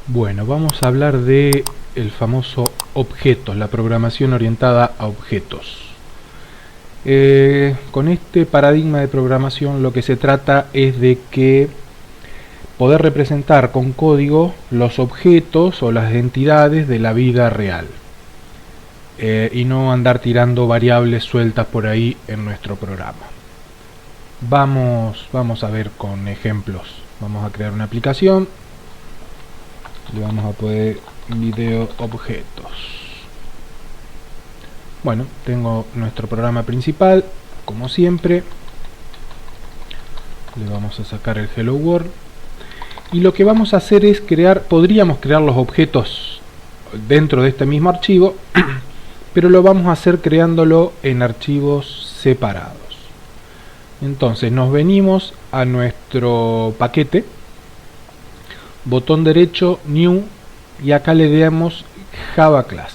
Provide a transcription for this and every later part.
Bueno, vamos a hablar de el famoso objetos, la programación orientada a objetos. Con este paradigma de programación lo que se trata es de que poder representar con código los objetos o las entidades de la vida real y no andar tirando variables sueltas por ahí en nuestro programa. Vamos a ver con ejemplos. Vamos a crear una aplicación. Le vamos a poner video objetos. Bueno, tengo nuestro programa principal, como siempre. Le vamos a sacar el Hello World. Y lo que vamos a hacer es podríamos crear los objetos dentro de este mismo archivo, pero lo vamos a hacer creándolo en archivos separados. Entonces nos venimos a nuestro paquete, botón derecho, New, y acá le damos Java Class.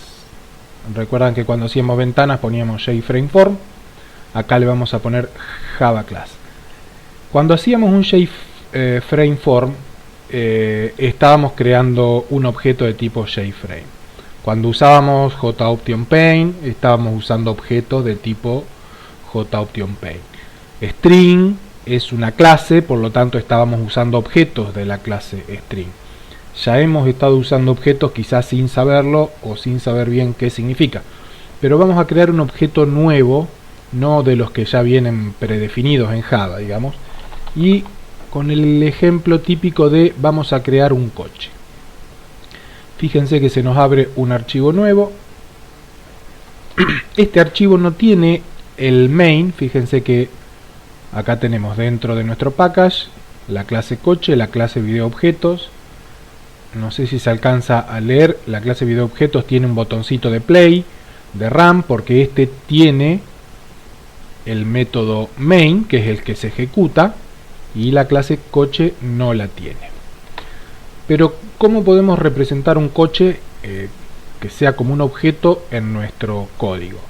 Recuerdan que cuando hacíamos ventanas poníamos JFrameForm, acá le vamos a poner Java Class. Cuando hacíamos un JFrameForm, estábamos creando un objeto de tipo JFrame. Cuando usábamos JOptionPaint, estábamos usando objetos de tipo JOptionPaint. String es una clase, por lo tanto estábamos usando objetos de la clase string. Ya hemos estado usando objetos quizás sin saberlo o sin saber bien qué significa. Pero vamos a crear un objeto nuevo, no de los que ya vienen predefinidos en Java, digamos. Y con el ejemplo típico de vamos a crear un coche. Fíjense que se nos abre un archivo nuevo. Este archivo no tiene el main, fíjense que acá tenemos dentro de nuestro package la clase coche, la clase video objetos. No sé si se alcanza a leer, la clase video objetos tiene un botoncito de play, de run, porque este tiene el método main, que es el que se ejecuta, y la clase coche no la tiene. Pero ¿cómo podemos representar un coche que sea como un objeto en nuestro código?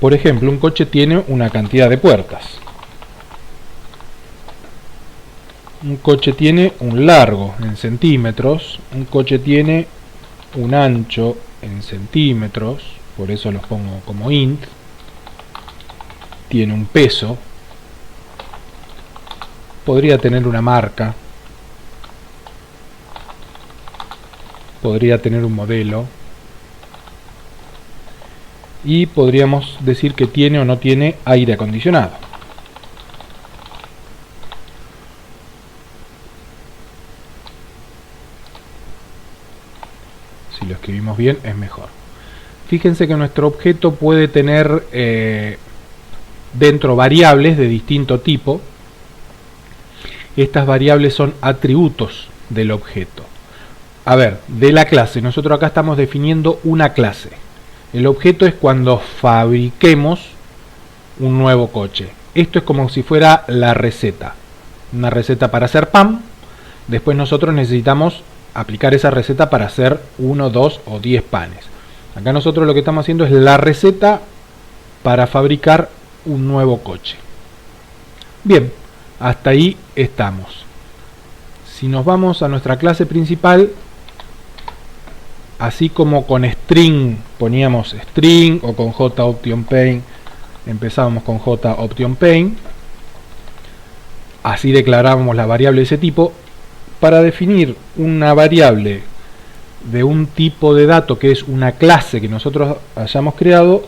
Por ejemplo, un coche tiene una cantidad de puertas. Un coche tiene un largo en centímetros. Un coche tiene un ancho en centímetros. Por eso los pongo como int. Tiene un peso. Podría tener una marca. Podría tener un modelo. Y podríamos decir que tiene o no tiene aire acondicionado. Si lo escribimos bien es mejor. Fíjense que nuestro objeto puede tener dentro variables de distinto tipo. Estas variables son atributos del objeto. A ver, de la clase, nosotros acá estamos definiendo una clase. El objeto es cuando fabriquemos un nuevo coche. Esto es como si fuera la receta. Una receta para hacer pan. Después nosotros necesitamos aplicar esa receta para hacer 1, 2 o 10 panes. Acá nosotros lo que estamos haciendo es la receta para fabricar un nuevo coche. Bien, hasta ahí estamos. Si nos vamos a nuestra clase principal, así como con string poníamos string o con JOptionPaint empezábamos con JOptionPaint, así declarábamos la variable de ese tipo. Para definir una variable de un tipo de dato que es una clase que nosotros hayamos creado,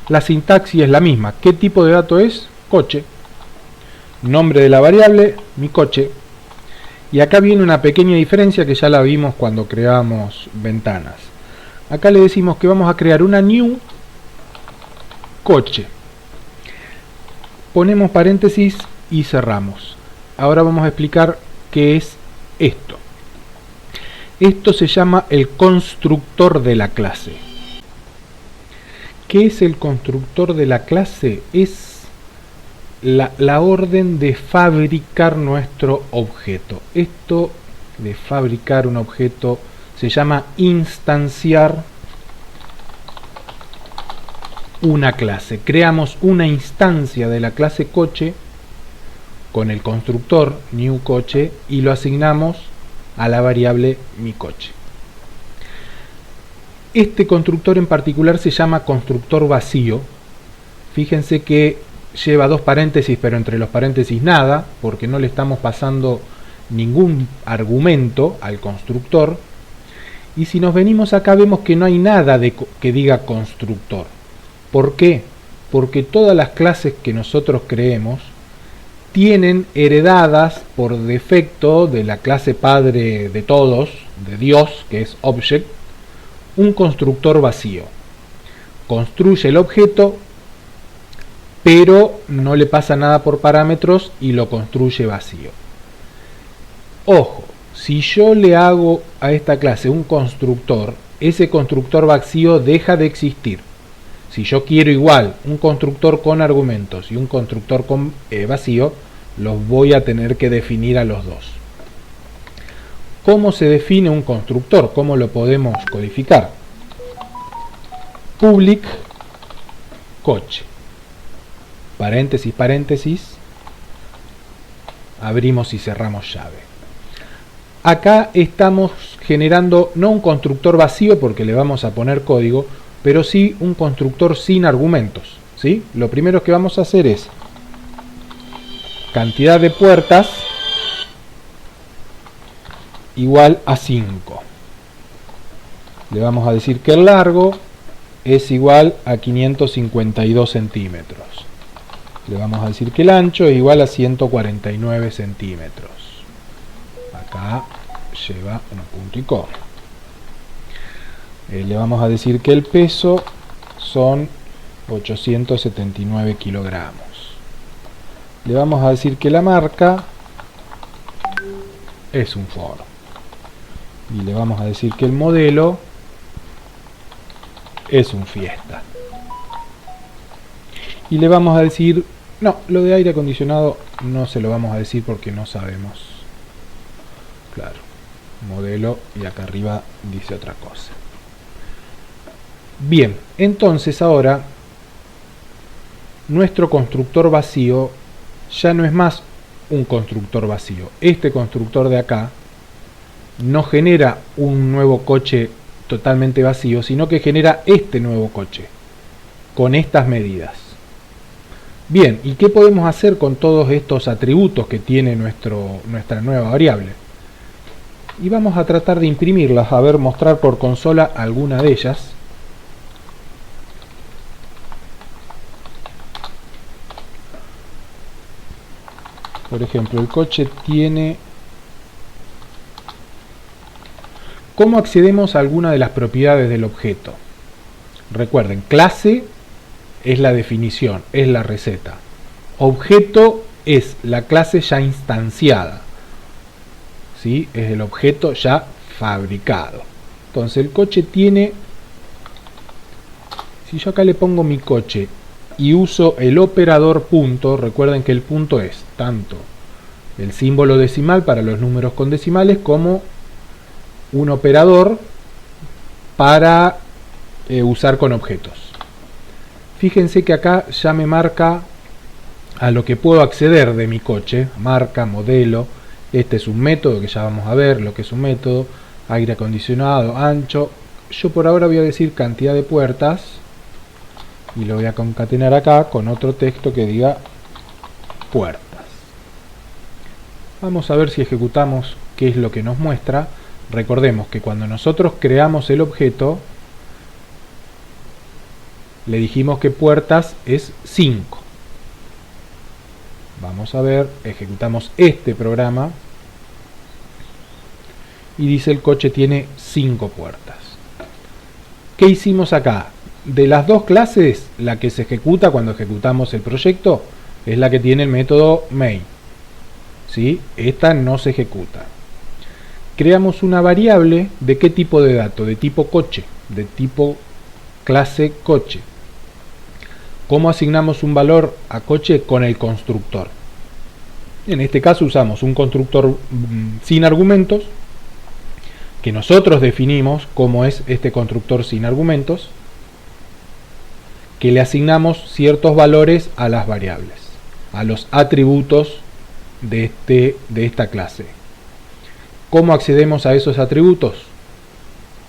la sintaxis es la misma. ¿Qué tipo de dato es? Coche. Nombre de la variable, mi coche. Y acá viene una pequeña diferencia que ya la vimos cuando creamos ventanas. Acá le decimos que vamos a crear una new coche. Ponemos paréntesis y cerramos. Ahora vamos a explicar qué es esto. Esto se llama el constructor de la clase. ¿Qué es el constructor de la clase? Es la orden de fabricar nuestro objeto. Esto de fabricar un objeto se llama instanciar una clase. Creamos una instancia de la clase coche con el constructor new coche y lo asignamos a la variable mi coche. Este constructor en particular se llama constructor vacío. Fíjense que lleva dos paréntesis, pero entre los paréntesis nada, porque no le estamos pasando ningún argumento al constructor. Y si nos venimos acá vemos que no hay nada que diga constructor. ¿Por qué? Porque todas las clases que nosotros creemos tienen heredadas por defecto de la clase padre de todos, de Dios, que es Object, un constructor vacío. Construye el objeto, pero no le pasa nada por parámetros y lo construye vacío. Ojo, si yo le hago a esta clase un constructor, ese constructor vacío deja de existir. Si yo quiero igual un constructor con argumentos y un constructor con vacío, los voy a tener que definir a los dos. ¿Cómo se define un constructor? ¿Cómo lo podemos codificar? Public coche. Paréntesis, paréntesis. Abrimos y cerramos llave. Acá estamos generando no un constructor vacío porque le vamos a poner código, pero sí un constructor sin argumentos, ¿sí? Lo primero que vamos a hacer es cantidad de puertas igual a 5. Le vamos a decir que el largo es igual a 552 centímetros. Le vamos a decir que el ancho es igual a 149 centímetros. Acá lleva un punto y coma. Le vamos a decir que el peso son 879 kilogramos. Le vamos a decir que la marca es un Ford. Y le vamos a decir que el modelo es un Fiesta. Y le vamos a decir, no, lo de aire acondicionado no se lo vamos a decir porque no sabemos. Claro, modelo y acá arriba dice otra cosa. Bien, entonces ahora nuestro constructor vacío ya no es más un constructor vacío. Este constructor de acá no genera un nuevo coche totalmente vacío, sino que genera este nuevo coche con estas medidas. Bien, ¿y qué podemos hacer con todos estos atributos que tiene nuestra nueva variable? Y vamos a tratar de imprimirlas, a ver, mostrar por consola alguna de ellas. Por ejemplo, el coche tiene... ¿Cómo accedemos a alguna de las propiedades del objeto? Recuerden, clase es la definición, es la receta. Objeto es la clase ya instanciada. ¿Sí? Es el objeto ya fabricado. Entonces el coche tiene... Si yo acá le pongo mi coche y uso el operador punto, recuerden que el punto es tanto el símbolo decimal para los números con decimales como un operador para usar con objetos. Fíjense que acá ya me marca a lo que puedo acceder de mi coche, marca, modelo. Este es un método que ya vamos a ver lo que es un método, aire acondicionado, ancho. Yo por ahora voy a decir cantidad de puertas y lo voy a concatenar acá con otro texto que diga puertas. Vamos a ver si ejecutamos qué es lo que nos muestra. Recordemos que cuando nosotros creamos el objeto le dijimos que puertas es 5. Vamos a ver, ejecutamos este programa y dice el coche tiene 5 puertas. ¿Qué hicimos acá? De las dos clases, la que se ejecuta cuando ejecutamos el proyecto es la que tiene el método main. ¿Sí? Esta no se ejecuta. Creamos una variable de qué tipo de dato, de tipo coche, de tipo clase coche. ¿Cómo asignamos un valor a coche? Con el constructor. En este caso usamos un constructor sin argumentos, que nosotros definimos cómo es este constructor sin argumentos, que le asignamos ciertos valores a las variables, a los atributos de esta clase. ¿Cómo accedemos a esos atributos?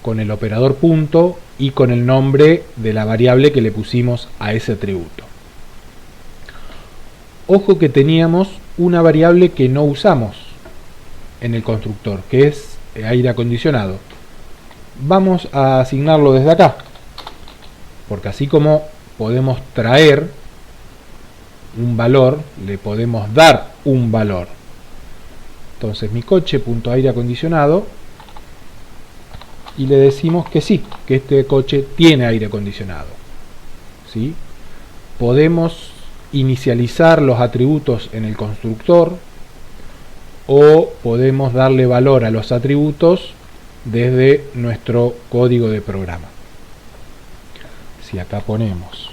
Con el operador punto y con el nombre de la variable que le pusimos a ese atributo. Ojo que teníamos una variable que no usamos en el constructor, que es aire acondicionado. Vamos a asignarlo desde acá, porque así como podemos traer un valor, le podemos dar un valor. Entonces mi coche.aire acondicionado, y le decimos que sí, que este coche tiene aire acondicionado. ¿Sí? Podemos inicializar los atributos en el constructor o podemos darle valor a los atributos desde nuestro código de programa. Si acá ponemos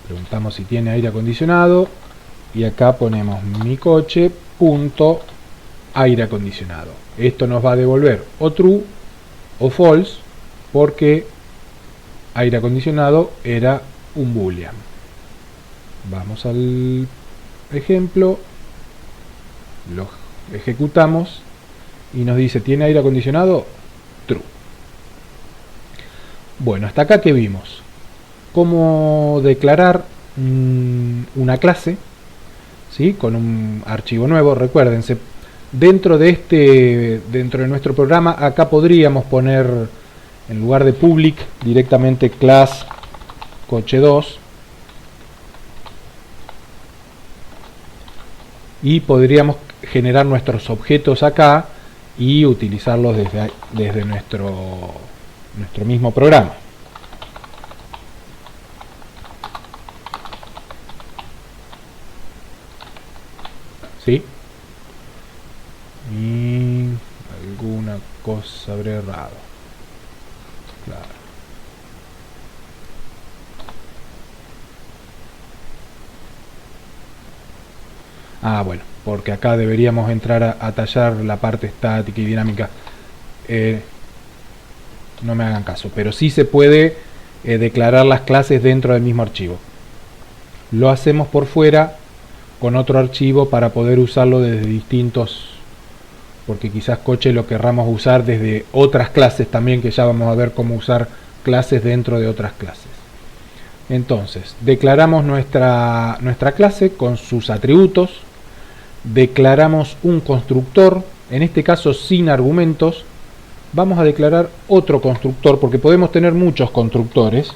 preguntamos si tiene aire acondicionado y acá ponemos mi coche punto aire acondicionado, esto nos va a devolver o true o false porque aire acondicionado era un boolean. Vamos al ejemplo, lo ejecutamos y nos dice ¿tiene aire acondicionado? True. Bueno, hasta acá que vimos cómo declarar una clase, ¿sí? Con un archivo nuevo. Recuérdense, dentro de nuestro programa acá podríamos poner en lugar de public directamente class coche2 y podríamos generar nuestros objetos acá y utilizarlos desde nuestro mismo programa. ¿Sí? Y alguna cosa habré errado. Claro. Ah, bueno, porque acá deberíamos entrar a tallar la parte estática y dinámica. No me hagan caso, pero sí se puede declarar las clases dentro del mismo archivo. Lo hacemos por fuera con otro archivo para poder usarlo desde distintos, porque quizás coche lo querramos usar desde otras clases también, que ya vamos a ver cómo usar clases dentro de otras clases. Entonces, declaramos nuestra clase con sus atributos, declaramos un constructor, en este caso sin argumentos. Vamos a declarar otro constructor, porque podemos tener muchos constructores,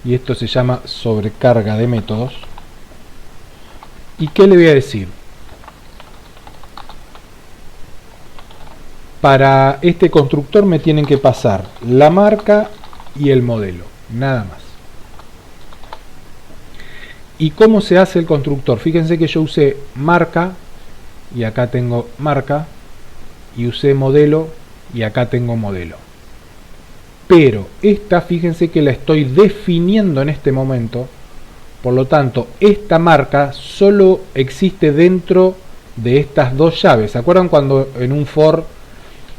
y esto se llama sobrecarga de métodos. ¿Y qué le voy a decir? Para este constructor me tienen que pasar la marca y el modelo, nada más. ¿Y cómo se hace el constructor? Fíjense que yo usé marca, y acá tengo marca, y usé modelo, y acá tengo modelo. Pero esta, fíjense que la estoy definiendo en este momento, por lo tanto, esta marca solo existe dentro de estas dos llaves. ¿Se acuerdan cuando en un for,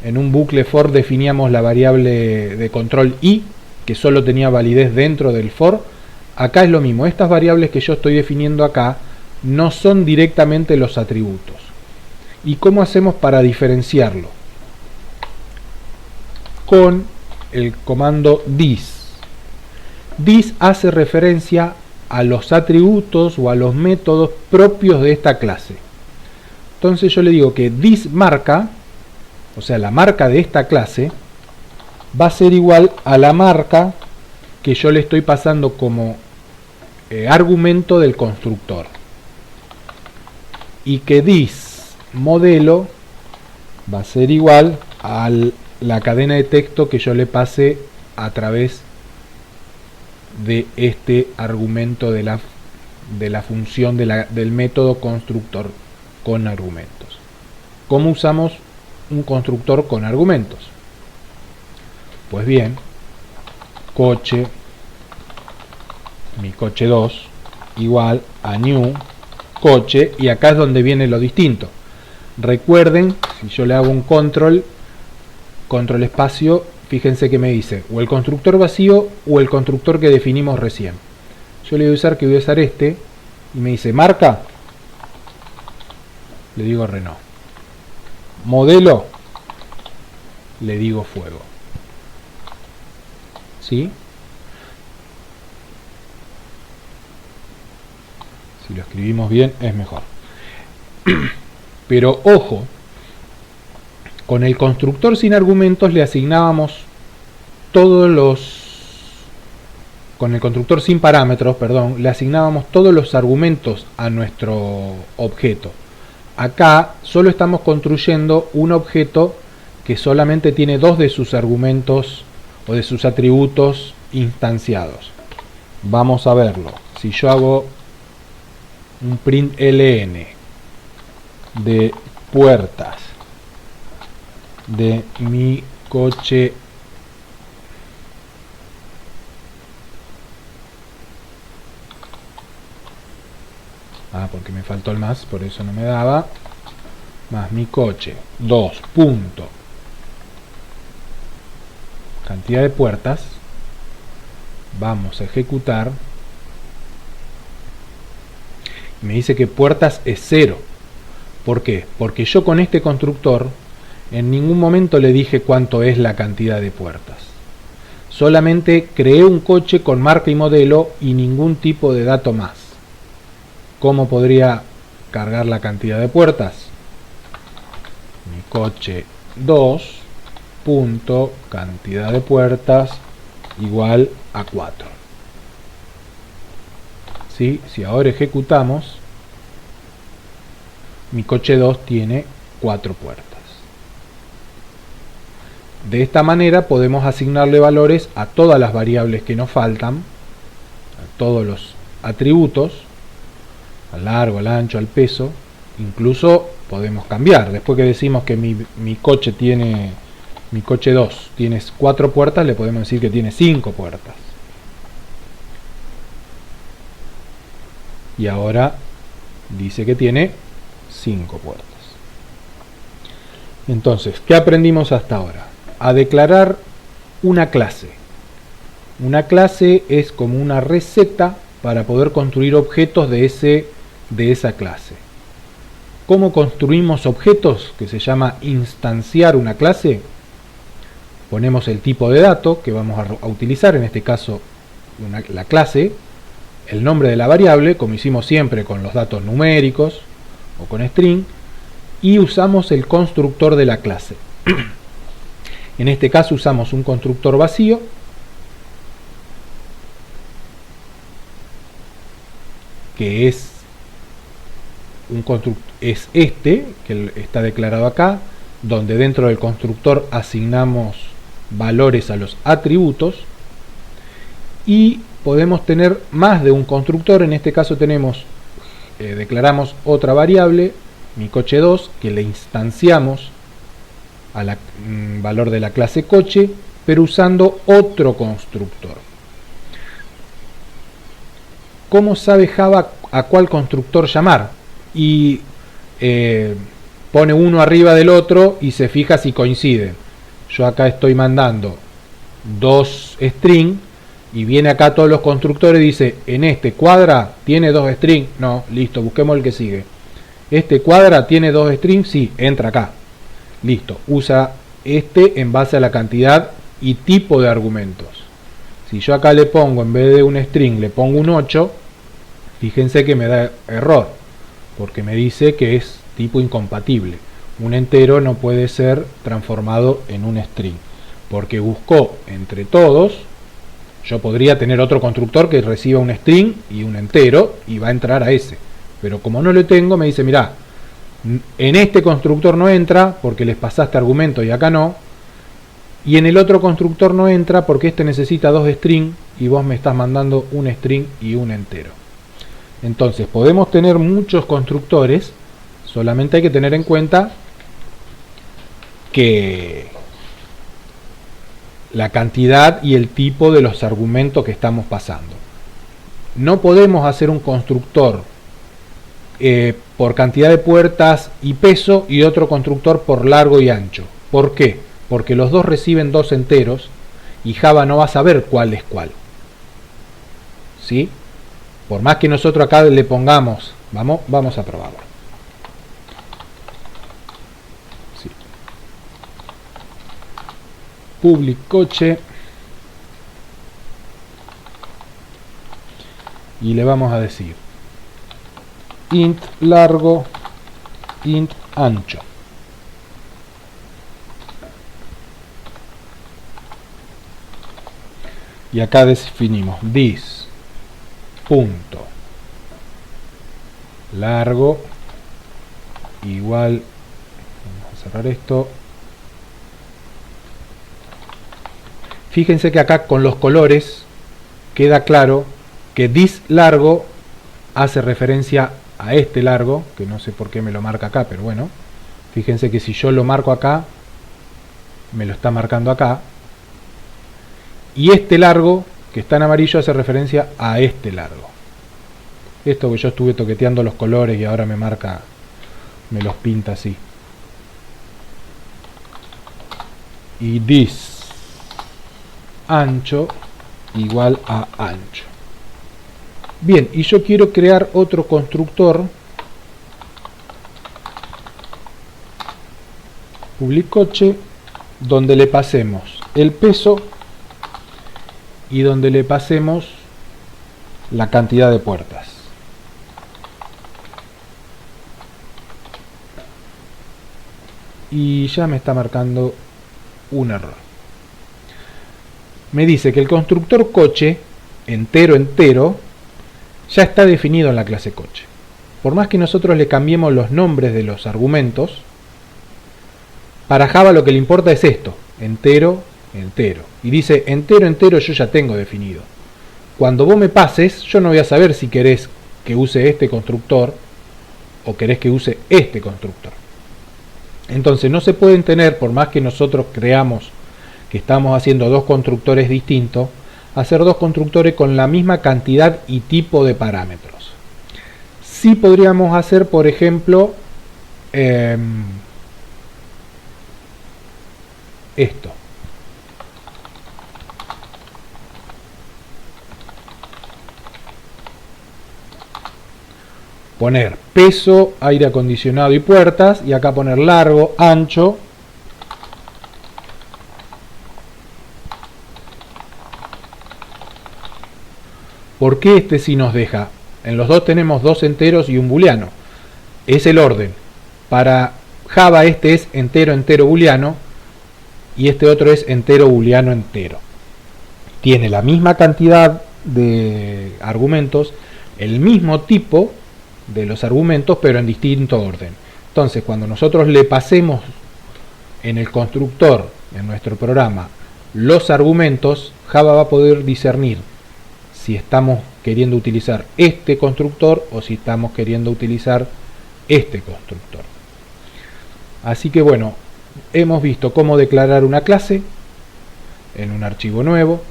en un bucle for, definíamos la variable de control i, que solo tenía validez dentro del for? Acá es lo mismo. Estas variables que yo estoy definiendo acá no son directamente los atributos. ¿Y cómo hacemos para diferenciarlo? Con el comando this. This hace referencia a los atributos o a los métodos propios de esta clase. Entonces yo le digo que this marca, o sea la marca de esta clase, va a ser igual a la marca que yo le estoy pasando como argumento del constructor, y que this modelo va a ser igual a la cadena de texto que yo le pase a través de este argumento de la función del método constructor con argumentos. ¿Cómo usamos un constructor con argumentos? Pues bien, coche, mi coche 2 igual a new coche, y acá es donde viene lo distinto. Recuerden, si yo le hago un control espacio, fíjense que me dice o el constructor vacío o el constructor que definimos recién. Yo le voy a usar que voy a usar este. Y me dice, marca. Le digo Renault. Modelo. Le digo fuego. ¿Sí? Si lo escribimos bien es mejor. Pero ojo, con el constructor sin argumentos le asignábamos todos los... Con el constructor sin parámetros, perdón, le asignábamos todos los argumentos a nuestro objeto. Acá solo estamos construyendo un objeto que solamente tiene dos de sus argumentos o de sus atributos instanciados. Vamos a verlo. Si yo hago un print ln de puertas de mi coche porque me faltó el más, por eso no me daba, más mi coche 2 punto cantidad de puertas, vamos a ejecutar. Me dice que puertas es 0. ¿Por qué? Porque yo con este constructor en ningún momento le dije cuánto es la cantidad de puertas. Solamente creé un coche con marca y modelo y ningún tipo de dato más. ¿Cómo podría cargar la cantidad de puertas? Mi coche 2 punto cantidad de puertas igual a 4. ¿Sí? Si ahora ejecutamos, mi coche 2 tiene 4 puertas. De esta manera podemos asignarle valores a todas las variables que nos faltan, a todos los atributos, al largo, al ancho, al peso. Incluso podemos cambiar. Después que decimos que mi coche 2 tiene 4 puertas, le podemos decir que tiene 5 puertas. Y ahora dice que tiene 5 puertas. Entonces, ¿qué aprendimos hasta ahora? A declarar una clase. Una clase es como una receta para poder construir objetos de esa clase. ¿Cómo construimos objetos? Que se llama instanciar una clase. Ponemos el tipo de dato que vamos a utilizar, en este caso la clase, el nombre de la variable, como hicimos siempre con los datos numéricos o con string, y usamos el constructor de la clase. En este caso usamos un constructor vacío que es este que está declarado acá, donde dentro del constructor asignamos valores a los atributos, y podemos tener más de un constructor. En este caso declaramos otra variable, mi coche 2, que le instanciamos al valor de la clase coche, pero usando otro constructor. ¿Cómo sabe Java a cuál constructor llamar? Y pone uno arriba del otro y se fija si coinciden. Yo acá estoy mandando 2 string y viene acá todos los constructores y dice, en este cuadra tiene 2 string. No, listo, busquemos el que sigue. Este cuadra tiene 2 strings, sí, entra acá. Listo, usa este en base a la cantidad y tipo de argumentos. Si yo acá le pongo, en vez de un string, le pongo un 8, fíjense que me da error, porque me dice que es tipo incompatible. Un entero no puede ser transformado en un string, porque buscó entre todos. Yo podría tener otro constructor que reciba un string y un entero y va a entrar a ese, pero como no lo tengo, me dice, mirá, en este constructor no entra porque les pasaste argumento y acá no, y en el otro constructor no entra porque este necesita 2 string y vos me estás mandando un string y un entero. Entonces podemos tener muchos constructores, solamente hay que tener en cuenta que la cantidad y el tipo de los argumentos que estamos pasando. No podemos hacer un constructor por cantidad de puertas y peso y otro constructor por largo y ancho. ¿Por qué? Porque los dos reciben 2 enteros y Java no va a saber cuál es cuál. ¿Sí? Por más que nosotros acá le pongamos, vamos a probarlo. Sí. Public coche. Y le vamos a decir int largo, int ancho. Y acá definimos this punto largo igual, vamos a cerrar esto. Fíjense que acá con los colores queda claro que this largo hace referencia a este largo, que no sé por qué me lo marca acá, pero bueno, fíjense que si yo lo marco acá, me lo está marcando acá, y este largo, que está en amarillo, hace referencia a este largo. Esto que yo estuve toqueteando los colores y ahora me marca, me los pinta así. Y this ancho igual a ancho. Bien, y yo quiero crear otro constructor, public coche, donde le pasemos el peso y donde le pasemos la cantidad de puertas. Y ya me está marcando un error. Me dice que el constructor coche entero ya está definido en la clase coche. Por más que nosotros le cambiemos los nombres de los argumentos, para Java lo que le importa es esto, entero. Y dice entero yo ya tengo definido. Cuando vos me pases, yo no voy a saber si querés que use este constructor o querés que use este constructor. Entonces no se pueden tener, por más que nosotros creamos que estamos haciendo dos constructores distintos, hacer dos constructores con la misma cantidad y tipo de parámetros. Sí podríamos hacer, por ejemplo, esto. Poner peso, aire acondicionado y puertas, y acá poner largo, ancho. ¿Por qué este sí nos deja? En los dos tenemos dos enteros y un booleano. Es el orden. Para Java este es entero booleano y este otro es entero booleano entero. Tiene la misma cantidad de argumentos, el mismo tipo de los argumentos, pero en distinto orden. Entonces, cuando nosotros le pasemos en el constructor, en nuestro programa, los argumentos, Java va a poder discernir si estamos queriendo utilizar este constructor o si estamos queriendo utilizar este constructor. Así que bueno, hemos visto cómo declarar una clase en un archivo nuevo,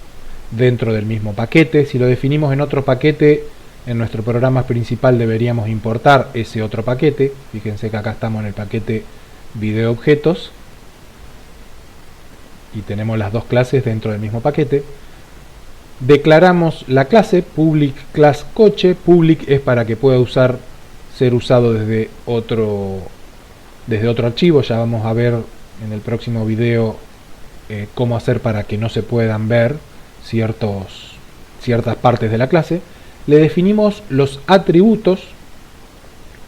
dentro del mismo paquete. Si lo definimos en otro paquete, en nuestro programa principal deberíamos importar ese otro paquete. Fíjense que acá estamos en el paquete video objetos y tenemos las dos clases dentro del mismo paquete. Declaramos la clase public class coche. Public es para que pueda ser usado desde otro archivo. Ya vamos a ver en el próximo video cómo hacer para que no se puedan ver ciertas partes de la clase. Le definimos los atributos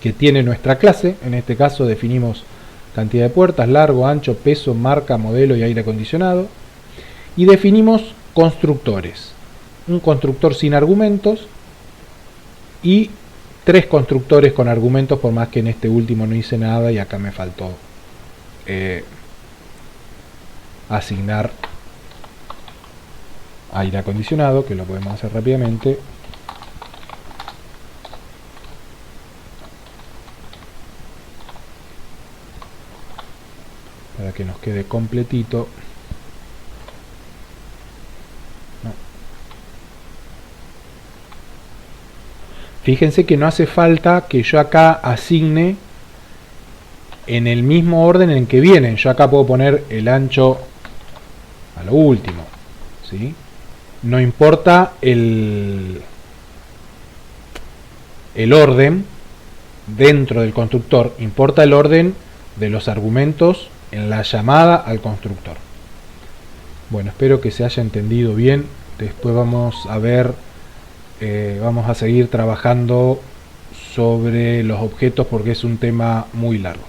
que tiene nuestra clase. En este caso definimos cantidad de puertas, largo, ancho, peso, marca, modelo y aire acondicionado. Y definimos constructores. Un constructor sin argumentos y 3 constructores con argumentos, por más que en este último no hice nada y acá me faltó asignar aire acondicionado, que lo podemos hacer rápidamente. Para que nos quede completito. No. Fíjense que no hace falta que yo acá asigne en el mismo orden en que vienen. Yo acá puedo poner el ancho a lo último, ¿sí? No importa el orden dentro del constructor, importa el orden de los argumentos en la llamada al constructor. Bueno, espero que se haya entendido bien. Después vamos a ver, vamos a seguir trabajando sobre los objetos porque es un tema muy largo.